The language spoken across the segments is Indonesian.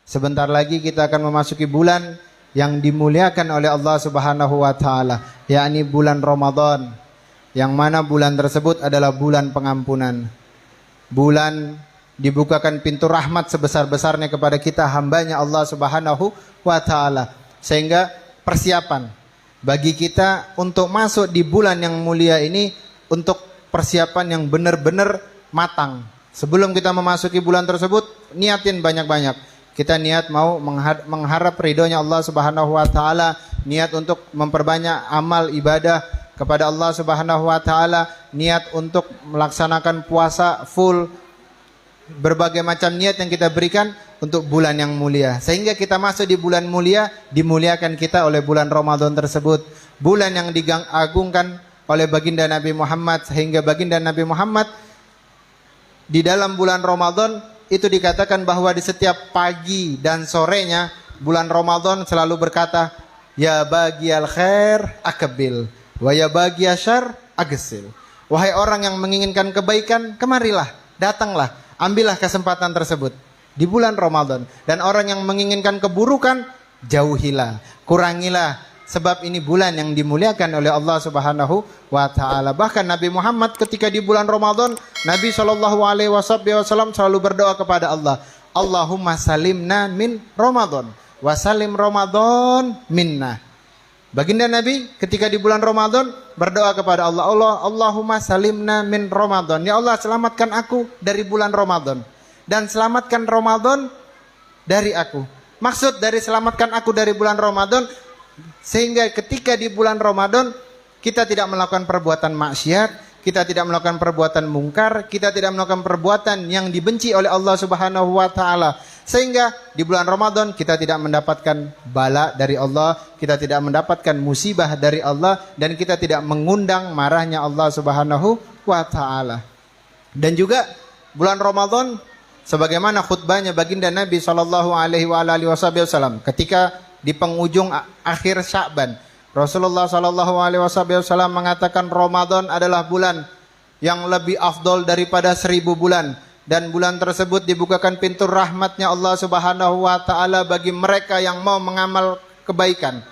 Sebentar lagi kita akan memasuki bulan yang dimuliakan oleh Allah Subhanahu wa taala, yakni bulan Ramadan. Yang mana bulan tersebut adalah bulan pengampunan. Bulan dibukakan pintu rahmat sebesar-besarnya kepada kita hambanya Allah Subhanahu wa taala. Sehingga persiapan bagi kita untuk masuk di bulan yang mulia ini untuk persiapan yang benar-benar matang. Sebelum kita memasuki bulan tersebut, niatin banyak-banyak. Kita niat mau mengharap ridhonya Allah Subhanahu wa taala, niat untuk memperbanyak amal ibadah kepada Allah Subhanahu wa taala, niat untuk melaksanakan puasa full, berbagai macam niat yang kita berikan untuk bulan yang mulia. Sehingga kita masuk di bulan mulia, dimuliakan kita oleh bulan Ramadan tersebut. Bulan yang diagungkan oleh baginda Nabi Muhammad, sehingga baginda Nabi Muhammad di dalam bulan Ramadan itu dikatakan bahwa di setiap pagi dan sorenya bulan Ramadan selalu berkata, ya bagiyal khair akbil, wa ya bagiyal syarr agsil. Wahai orang yang menginginkan kebaikan, kemarilah, datanglah, ambillah kesempatan tersebut di bulan Ramadan. Dan orang yang menginginkan keburukan, jauhilah, kurangilah. Sebab ini bulan yang dimuliakan oleh Allah Subhanahu wa taala. Bahkan Nabi Muhammad ketika di bulan Ramadan, Nabi SAW selalu berdoa kepada Allah, Allahumma salimna min Ramadan wa salim Ramadan minna. Baginda Nabi ketika di bulan Ramadan berdoa kepada Allah, Allahumma salimna min Ramadan. Ya Allah, selamatkan aku dari bulan Ramadan dan selamatkan Ramadan dari aku. Maksud dari selamatkan aku dari bulan Ramadan, sehingga ketika di bulan Ramadan kita tidak melakukan perbuatan maksiat, kita tidak melakukan perbuatan mungkar, kita tidak melakukan perbuatan yang dibenci oleh Allah Subhanahu wa taala. Sehingga di bulan Ramadan kita tidak mendapatkan bala dari Allah, kita tidak mendapatkan musibah dari Allah, dan kita tidak mengundang marahnya Allah Subhanahu wa taala. Dan juga bulan Ramadan sebagaimana khutbahnya baginda Nabi SAW ketika di penghujung akhir Sya'ban, Rasulullah SAW mengatakan Ramadan adalah bulan yang lebih afdol daripada 1000 bulan, dan bulan tersebut dibukakan pintu rahmatnya Allah Subhanahu wa taala bagi mereka yang mau mengamal kebaikan.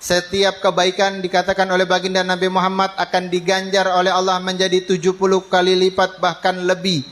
Setiap kebaikan dikatakan oleh baginda Nabi Muhammad akan diganjar oleh Allah menjadi 70 kali lipat bahkan lebih.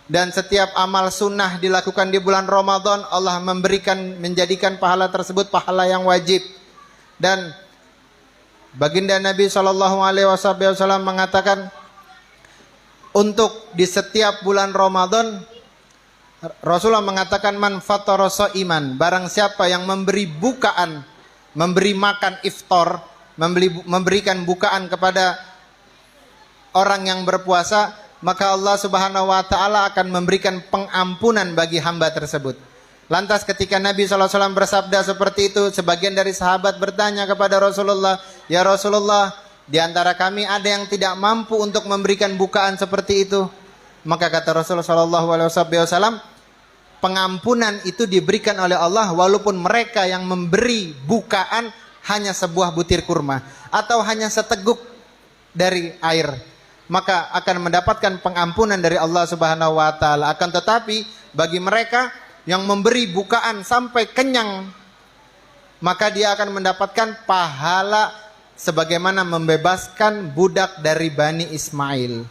Dan setiap amal sunnah dilakukan di bulan Ramadan, Allah menjadikan pahala tersebut pahala yang wajib. Dan baginda Nabi SAW mengatakan untuk di setiap bulan Ramadan, Rasulullah mengatakan man fatara iman, barang siapa yang memberi bukaan, memberi makan iftar, memberikan bukaan kepada orang yang berpuasa, maka Allah Subhanahu wa taala akan memberikan pengampunan bagi hamba tersebut. Lantas ketika Nabi SAW bersabda seperti itu, sebagian dari sahabat bertanya kepada Rasulullah, ya Rasulullah, di antara kami ada yang tidak mampu untuk memberikan bukaan seperti itu. Maka kata Rasulullah SAW, pengampunan itu diberikan oleh Allah walaupun mereka yang memberi bukaan hanya sebuah butir kurma atau hanya seteguk dari air, maka akan mendapatkan pengampunan dari Allah Subhanahu wa taala. Akan tetapi bagi mereka yang memberi bukaan sampai kenyang, maka dia akan mendapatkan pahala sebagaimana membebaskan budak dari Bani Ismail.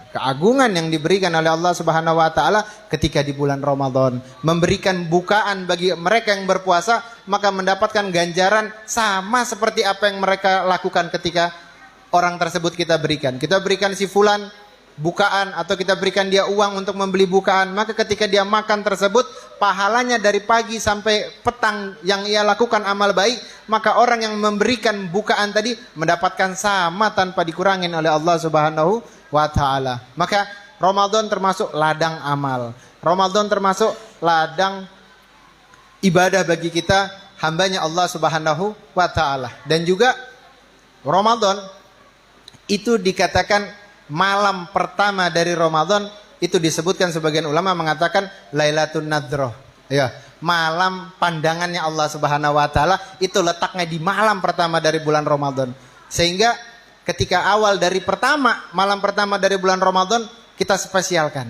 Keagungan yang diberikan oleh Allah Subhanahu wa taala ketika di bulan Ramadan, memberikan bukaan bagi mereka yang berpuasa, maka mendapatkan ganjaran sama seperti apa yang mereka lakukan ketika orang tersebut kita berikan si fulan bukaan, atau kita berikan dia uang untuk membeli bukaan, maka ketika dia makan tersebut, pahalanya dari pagi sampai petang yang ia lakukan amal baik, maka orang yang memberikan bukaan tadi mendapatkan sama tanpa dikurangin oleh Allah Subhanahu wa taala. Maka Ramadan termasuk ladang amal, Ramadan termasuk ladang ibadah bagi kita hambanya Allah Subhanahu wa taala. Dan juga Ramadan itu dikatakan malam pertama dari Ramadan, itu disebutkan sebagian ulama mengatakan Lailatul Nadroh. Ya, malam pandangannya Allah Subhanahu wa taala itu letaknya di malam pertama dari bulan Ramadan. Sehingga ketika awal dari malam pertama dari bulan Ramadan kita spesialkan.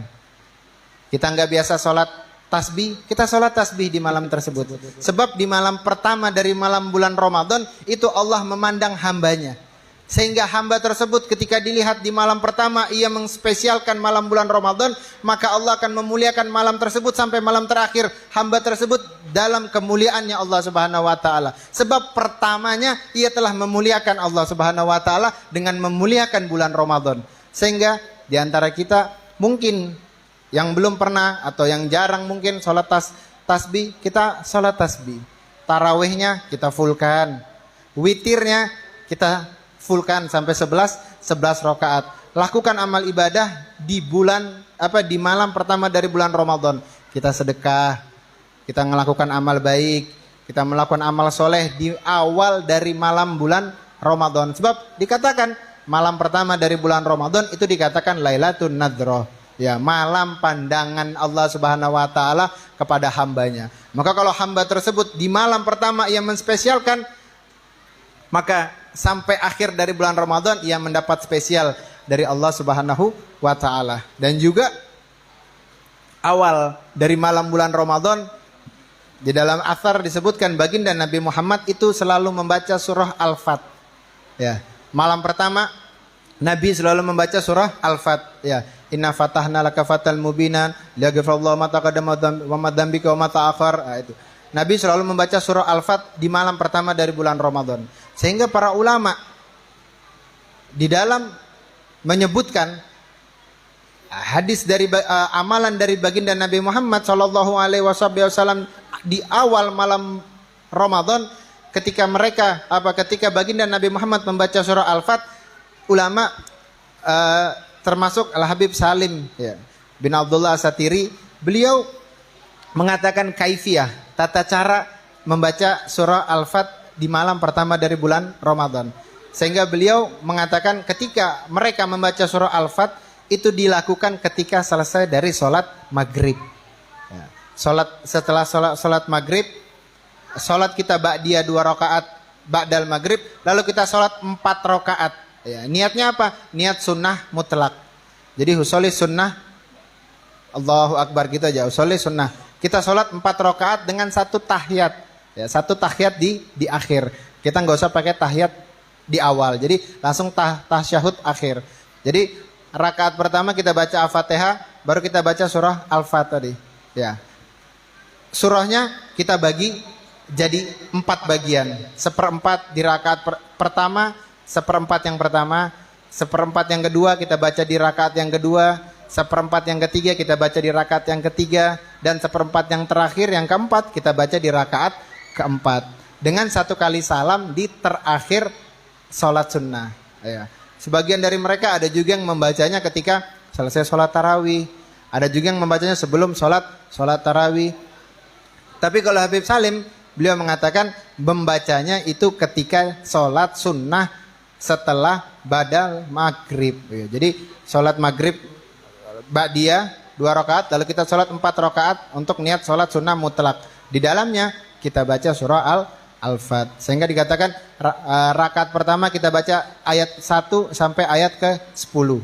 Kita nggak biasa sholat tasbih, kita sholat tasbih di malam tersebut. Sebab di malam pertama dari malam bulan Ramadan itu Allah memandang hambanya. Sehingga hamba tersebut ketika dilihat di malam pertama ia mengspesialkan malam bulan Ramadan, maka Allah akan memuliakan malam tersebut sampai malam terakhir hamba tersebut dalam kemuliaannya Allah Subhanahu wa taala. Sebab pertamanya ia telah memuliakan Allah Subhanahu wa taala dengan memuliakan bulan Ramadan. Sehingga di antara kita mungkin yang belum pernah atau yang jarang mungkin sholat tasbih, kita sholat tasbih. Tarawihnya kita fullkan. Witirnya kita fullkan sampai 11 rakaat. Lakukan amal ibadah di malam pertama dari bulan Ramadan. Kita sedekah, kita melakukan amal baik, kita melakukan amal soleh di awal dari malam bulan Ramadan. Sebab dikatakan malam pertama dari bulan Ramadan itu dikatakan Lailatul Nadroh. Ya, malam pandangan Allah Subhanahu wa taala kepada hambanya. Maka kalau hamba tersebut di malam pertama ia menspesialkan, maka sampai akhir dari bulan Ramadan ia mendapat spesial dari Allah Subhanahu wa taala. Dan juga awal dari malam bulan Ramadan di dalam athar disebutkan baginda Nabi Muhammad itu selalu membaca surah Al-Fat. Ya, malam pertama Nabi selalu membaca surah Al-Fat. Ya, inna fatahna laka fatal mubinan liyaghfirallahu ma taqaddama wa ma dzambika wa ma ta'akhkhar. Itu. Nabi selalu membaca surah Al-Fat di malam pertama dari bulan Ramadan. Sehingga para ulama di dalam menyebutkan hadis dari amalan dari baginda Nabi Muhammad sallallahu alaihi wasallam di awal malam Ramadan ketika baginda Nabi Muhammad membaca surah Al-Fat, ulama termasuk Al-Habib Salim bin Abdullah As-Satiri, beliau mengatakan kaifiyah, tata cara membaca surah Al-Fat di malam pertama dari bulan Ramadan. Sehingga beliau mengatakan ketika mereka membaca surah Al-Fat itu dilakukan ketika selesai dari sholat maghrib. Ya. Setelah sholat maghrib, sholat kita ba'diyah 2 rakaat ba'dal maghrib, lalu kita sholat 4 rakaat. Ya, niatnya apa? Niat sunnah mutlak. Jadi husolli sunnah, Allahu Akbar gitu aja, husolli sunnah. Kita sholat 4 rakaat dengan 1 tahiyat. Ya, 1 tahiyat di akhir. Kita nggak usah pakai tahiyat di awal. Jadi langsung tasyahud akhir. Jadi rakaat pertama kita baca Al-Fatihah, baru kita baca surah Al-Fat tadi. Ya. Surahnya kita bagi jadi 4 bagian. 1/4 di rakaat pertama, 1/4 yang pertama, 1/4 yang kedua kita baca di rakaat yang kedua, 1/4 yang ketiga kita baca di rakaat yang ketiga, dan 1/4 yang terakhir yang keempat kita baca di rakaat keempat. Dengan 1 kali salam di terakhir sholat sunnah. Ya. Sebagian dari mereka ada juga yang membacanya ketika selesai sholat tarawih. Ada juga yang membacanya sebelum sholat tarawih. Tapi kalau Habib Salim, beliau mengatakan membacanya itu ketika sholat sunnah setelah badal maghrib. Ya. Jadi sholat maghrib ba'diyah 2 rakaat, lalu kita sholat 4 rakaat untuk niat sholat sunnah mutlak. Di dalamnya kita baca surah Al-Fat. Sehingga dikatakan rakaat pertama kita baca ayat 1 sampai ayat ke-10.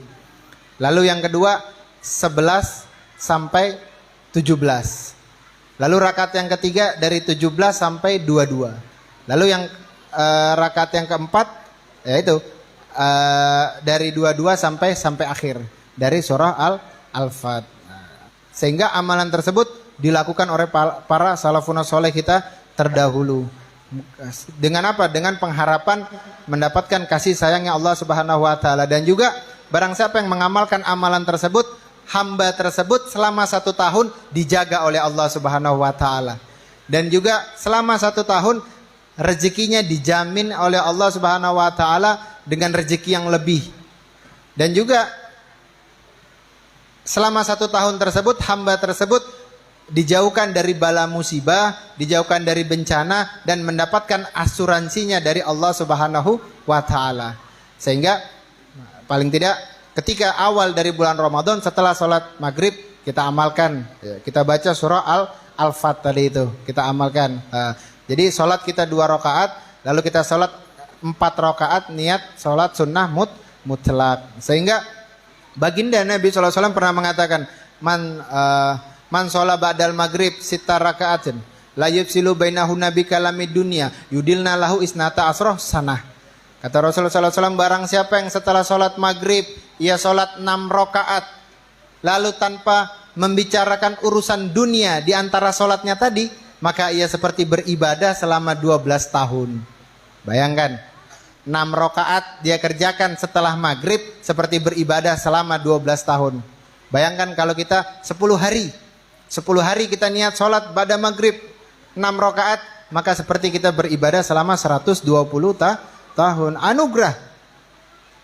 Lalu yang kedua 11 sampai 17. Lalu rakaat yang ketiga dari 17 sampai 22. Lalu yang rakaat yang keempat yaitu dari 22 sampai akhir dari surah Al-Fat. Sehingga amalan tersebut dilakukan oleh para salafun saleh kita terdahulu. Dengan apa? Dengan pengharapan mendapatkan kasih sayangnya Allah Subhanahu wa taala. Dan juga barang siapa yang mengamalkan amalan tersebut, hamba tersebut selama 1 tahun dijaga oleh Allah Subhanahu wa taala. Dan juga selama 1 tahun rezekinya dijamin oleh Allah Subhanahu wa taala dengan rezeki yang lebih. Dan juga selama 1 tahun tersebut hamba tersebut dijauhkan dari bala musibah, dijauhkan dari bencana, dan mendapatkan asuransinya dari Allah Subhanahu wa taala. Sehingga paling tidak ketika awal dari bulan Ramadan setelah sholat maghrib kita amalkan, kita baca surah Al-Fat tadi itu, kita amalkan. Jadi sholat kita 2 rakaat, lalu kita sholat 4 rakaat niat sholat sunnah mutlak. Sehingga baginda Nabi SAW pernah mengatakan, man Man sholla ba'dal maghrib sita raka'atin la yufsilu bainahunna bi kalamid dunya yudilna lahu isnata asroh sanah. Kata Rasulullah SAW, barang siapa yang setelah sholat maghrib ia sholat 6 rakaat lalu tanpa membicarakan urusan dunia di antara sholatnya tadi, maka ia seperti beribadah selama 12 tahun. Bayangkan, 6 rakaat dia kerjakan setelah maghrib seperti beribadah selama 12 tahun. Bayangkan kalau kita 10 hari kita niat sholat pada maghrib 6 rakaat, maka seperti kita beribadah selama 120 tahun. Anugerah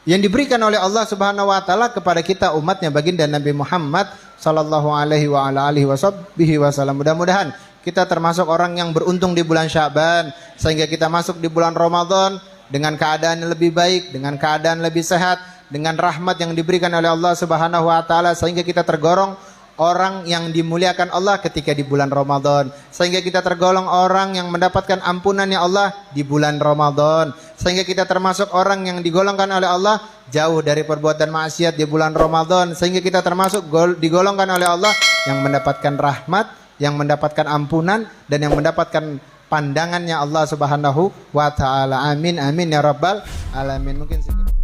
yang diberikan oleh Allah Subhanahu wa taala kepada kita umatnya baginda Nabi Muhammad sallallahu alaihi wa ala alihi wasallam. Mudah-mudahan kita termasuk orang yang beruntung di bulan Sya'ban sehingga kita masuk di bulan Ramadan dengan keadaan yang lebih baik, dengan keadaan lebih sehat, dengan rahmat yang diberikan oleh Allah Subhanahu wa taala sehingga kita tergolong orang yang dimuliakan Allah ketika di bulan Ramadan, sehingga kita tergolong orang yang mendapatkan ampunannya Allah di bulan Ramadan, sehingga kita termasuk orang yang digolongkan oleh Allah jauh dari perbuatan maksiat di bulan Ramadan, sehingga kita termasuk digolongkan oleh Allah yang mendapatkan rahmat, yang mendapatkan ampunan, dan yang mendapatkan pandangannya Allah Subhanahu wa taala. Amin amin ya rabbal alamin. Mungkin segitu.